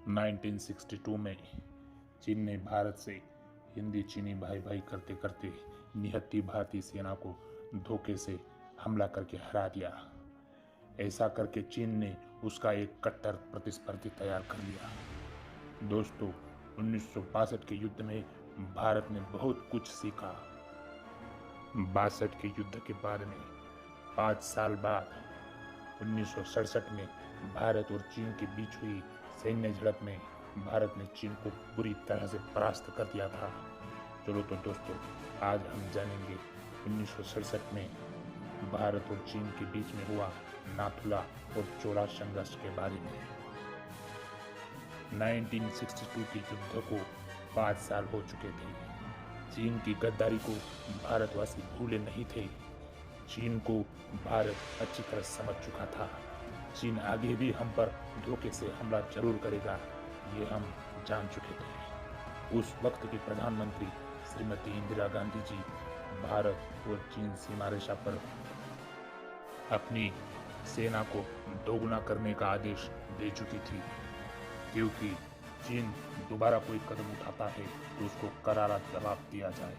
1962 में चीन ने भारत से हिंदी चीनी भाई भाई करते करते निहत्थी भारतीय सेना को धोखे से हमला करके हरा दिया। ऐसा करके चीन ने उसका एक कट्टर प्रतिस्पर्धी तैयार कर लिया। दोस्तों, 1962 के युद्ध में भारत ने बहुत कुछ सीखा। 62 के युद्ध के बाद में 5 साल बाद 1967 में भारत और चीन के बीच हुई सैन्य झड़प में भारत ने चीन को बुरी तरह से परास्त कर दिया था। चलो तो दोस्तों, आज हम जानेंगे 1967 में भारत और चीन के बीच में हुआ नाथुला और चोला संघर्ष के बारे में। 1962 के युद्ध को 5 साल हो चुके थे। चीन की गद्दारी को भारतवासी भूले नहीं थे। चीन को भारत अच्छी तरह समझ चुका था। चीन आगे भी हम पर धोखे से हमला जरूर करेगा, ये हम जान चुके थे। उस वक्त की प्रधानमंत्री श्रीमती इंदिरा गांधी जी भारत और चीन सीमा रेखा पर अपनी सेना को दोगुना करने का आदेश दे चुकी थी, क्योंकि चीन दोबारा कोई कदम उठाता है तो उसको करारा जवाब दिया जाए।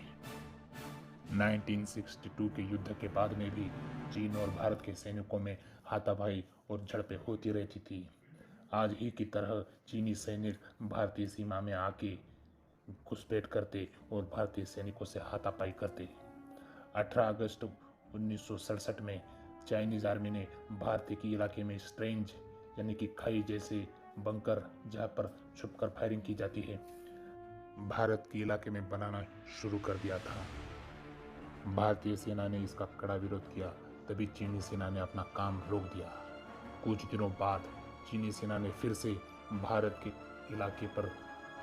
1962 के युद्ध के बाद में भी चीन और भारत के सैनिकों में हाथापाई और झड़पें होती रहती थी। आज ही की तरह चीनी सैनिक भारतीय सीमा में आके घुसपैठ करते और भारतीय सैनिकों से हाथापाई करते। 18 अगस्त 1967 में चाइनीज आर्मी ने भारतीय के इलाके में स्ट्रेंज यानी कि खाई जैसे बंकर, जहां पर छुपकर फायरिंग की जाती है, भारत के इलाके में बनाना शुरू कर दिया था। भारतीय सेना ने इसका कड़ा विरोध किया, तभी चीनी सेना ने अपना काम रोक दिया। कुछ दिनों बाद चीनी सेना ने फिर से भारत के इलाके पर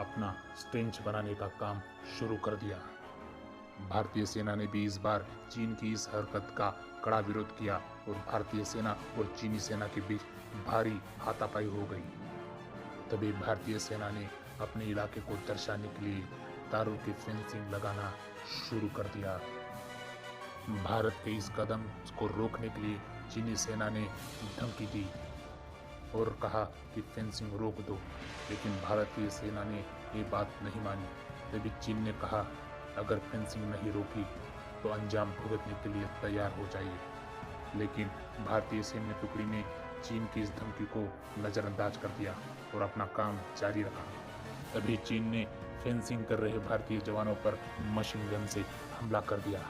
अपना स्ट्रेंच बनाने का काम शुरू कर दिया। भारतीय सेना ने भी इस बार चीन की इस हरकत का कड़ा विरोध किया और भारतीय सेना और चीनी सेना के बीच भारी हाथापाई हो गई। तभी भारतीय सेना ने अपने इलाके को दर्शाने के लिए तारों की फेंसिंग लगाना शुरू कर दिया। भारत के इस कदम को रोकने के लिए चीनी सेना ने धमकी दी और कहा कि फेंसिंग रोक दो, लेकिन भारतीय सेना ने ये बात नहीं मानी। तभी चीन ने कहा, अगर फेंसिंग नहीं रोकी तो अंजाम भुगतने के लिए तैयार हो जाइए। लेकिन भारतीय सैन्य टुकड़ी ने चीन की इस धमकी को नजरअंदाज कर दिया और अपना काम जारी रखा। तभी चीन ने फेंसिंग कर रहे भारतीय जवानों पर मशीन गन से हमला कर दिया।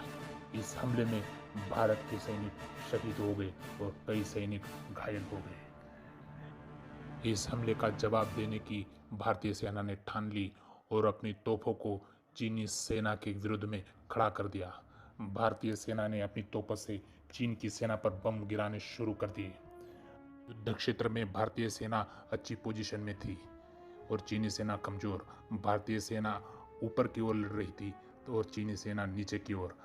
इस हमले में भारत के सैनिक शहीद हो गए और कई सैनिक घायल हो गए। इस हमले का जवाब देने की भारतीय सेना ने ठान ली और अपनी तोपों को चीनी सेना के विरुद्ध में खड़ा कर दिया। भारतीय सेना ने अपनी तोपों से चीन की सेना पर बम गिराने शुरू कर दिए। युद्ध क्षेत्र में भारतीय सेना अच्छी पोजीशन में थी और चीनी सेना कमजोर। भारतीय सेना ऊपर की ओर लड़ रही थी और चीनी सेना नीचे की ओर।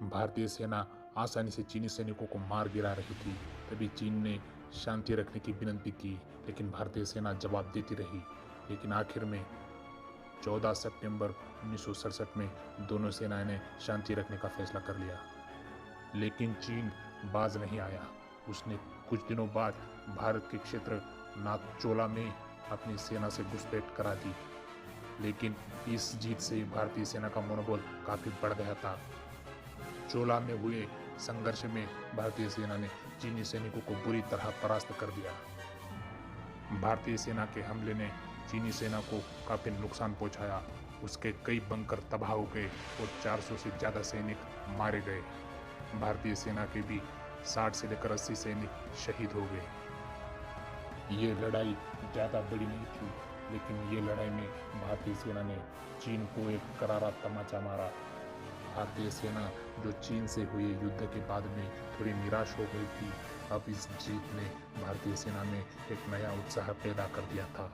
भारतीय सेना आसानी से चीनी सैनिकों को मार गिरा रही थी। तभी चीन ने शांति रखने की विनती की, लेकिन भारतीय सेना जवाब देती रही। लेकिन आखिर में 14 सितंबर 1967 में दोनों सेनाएं ने शांति रखने का फैसला कर लिया। लेकिन चीन बाज नहीं आया। उसने कुछ दिनों बाद भारत के क्षेत्र नाथचोला में अपनी सेना से घुसपैठ करा दी। लेकिन इस जीत से भारतीय सेना का मनोबल काफी बढ़ गया था। चोला में हुए संघर्ष में भारतीय सेना ने चीनी सैनिकों को बुरी तरह परास्त कर दिया। भारतीय सेना के हमले ने चीनी सेना को काफी नुकसान पहुंचाया। उसके कई बंकर तबाह हो गए और 400 से ज्यादा सैनिक मारे गए। भारतीय सेना के भी 60 से लेकर 80 सैनिक शहीद हो गए। ये लड़ाई ज्यादा बड़ी नहीं थी, लेकिन ये लड़ाई में भारतीय सेना ने चीन को एक करारा तमाचा मारा। भारतीय सेना जो चीन से हुए युद्ध के बाद में थोड़ी निराश हो गई थी, अब इस जीत ने भारतीय सेना में एक नया उत्साह पैदा कर दिया था।